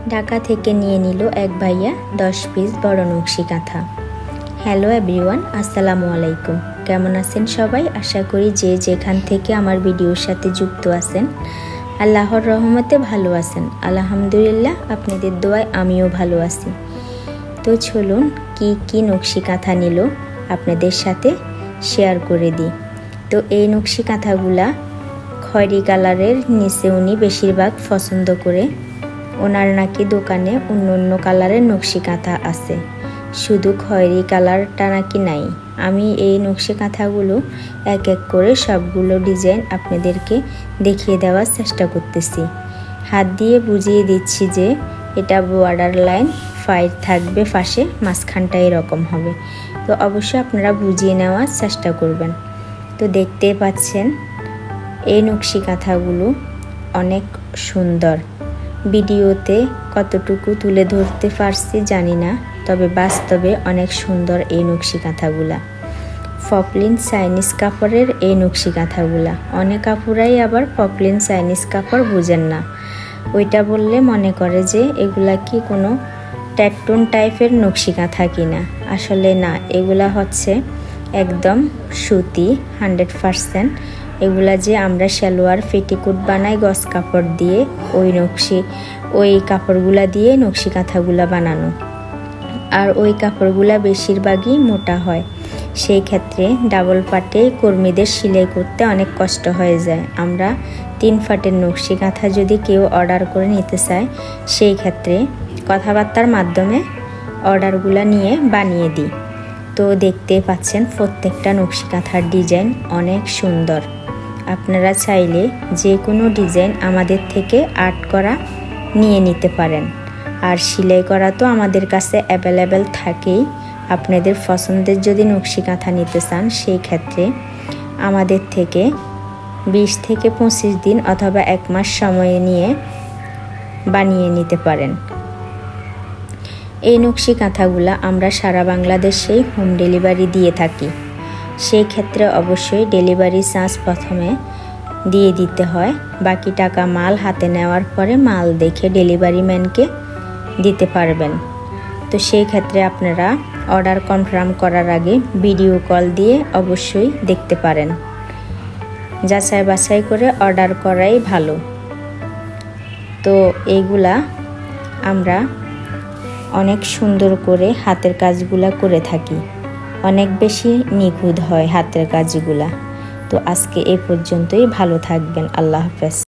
ঢাকা থেকে নিয়ে নিল এক ভাইয়া 10 পিস বড় নকশি কাঁথা। হ্যালো এভরিওয়ান, আসসালামু আলাইকুম। কেমন আছেন সবাই? আশা করি যে যেখান থেকে আমার ভিডিওর সাথে যুক্ত আছেন আল্লাহর রহমতে ভালো আছেন। আলহামদুলিল্লাহ, আপনাদের দোয়ায় আমিও ভালো আছি। তো চলুন কি নকশি কাঁথা নিল আপনাদের সাথে শেয়ার করে দিই। তো এই নকশি কাঁথাগুলা খয়েরি কালারের, নিচে উনি বেশিরভাগ পছন্দ করে। ওনার নাকি দোকানে অন্য কালারের নকশি কাঁথা আছে, শুধু খয়েরি কালারটা নাকি নাই। আমি এই নকশি কাঁথাগুলো এক এক করে সবগুলো ডিজাইন আপনাদেরকে দেখিয়ে দেওয়ার চেষ্টা করতেছি। হাত দিয়ে বুঝিয়ে দিচ্ছি যে এটা বর্ডার লাইন ফাইট থাকবে, পাশে মাঝখানটা এরকম হবে। তো অবশ্যই আপনারা বুঝিয়ে নেওয়ার চেষ্টা করবেন। তো দেখতে পাচ্ছেন এই নকশি কাঁথাগুলো অনেক সুন্দর। ভিডিওতে কতটুকু তুলে ধরতে পারছি জানি না, তবে বাস্তবে অনেক সুন্দর এই নকশি কাঁথাগুলা। পপলিন চাইনিজ কাপড়ের এই নকশি কাঁথাগুলা। অনেক আপুরাই আবার পপলিন চাইনিজ কাপড় বুঝেন না, ওইটা বললে মনে করে যে এগুলা কি কোনো ট্যাটুন টাইপের নকশি কাঁথা কিনা। আসলে না, এগুলা হচ্ছে একদম সুতি 100%। এগুলা যে আমরা সালোয়ার পেটিকোট বানাই গস কাপড় দিয়ে, ওই কাপড়গুলা দিয়ে নকশি কাঁথাগুলা বানানো। আর ওই কাপড়গুলা বেশিরভাগই মোটা হয়, সেই ক্ষেত্রে ডাবল পাটে কর্মীদের সেলাই করতে অনেক কষ্ট হয়ে যায়। আমরা 3 ফাটের নকশি কাঁথা যদি কেউ অর্ডার করে নিতে চায়, সেই ক্ষেত্রে কথাবার্তার মাধ্যমে অর্ডারগুলা নিয়ে বানিয়ে দিই। তো দেখতে পাচ্ছেন প্রত্যেকটা নকশি কাঁথার ডিজাইন অনেক সুন্দর। আপনারা চাইলে যে কোনো ডিজাইন আমাদের থেকে আর্ট করা নিয়ে নিতে পারেন। আর সেলাই করা তো আমাদের কাছে অ্যাভেলেবেল থাকেই। আপনাদের পছন্দের যদি নকশি কাঁথা নিতে চান, সেই ক্ষেত্রে আমাদের থেকে 20 থেকে 25 দিন অথবা 1 মাস সময় নিয়ে বানিয়ে নিতে পারেন। এই নকশি কাঁথাগুলা আমরা সারা বাংলাদেশেই হোম ডেলিভারি দিয়ে থাকি। সেই ক্ষেত্রে অবশ্যই ডেলিভারি চার্জ প্রথমে দিয়ে দিতে হয়। বাকি টাকা মাল হাতে নেওয়ার পরে মাল দেখে ডেলিভারি ম্যানকে দিতে পারবেন। তো সেই ক্ষেত্রে আপনারা অর্ডার কনফার্ম করার আগে ভিডিও কল দিয়ে অবশ্যই দেখতে পারেন। যাচাই বাছাই করে অর্ডার করাই ভালো। তো এইগুলা আমরা অনেক সুন্দর করে হাতের কাজগুলা করে থাকি, অনেক বেশি নিখুঁত হয় হাতের কাজগুলা। তো আজকে এ পর্যন্তই, ভালো থাকবেন। আল্লাহ হাফেজ।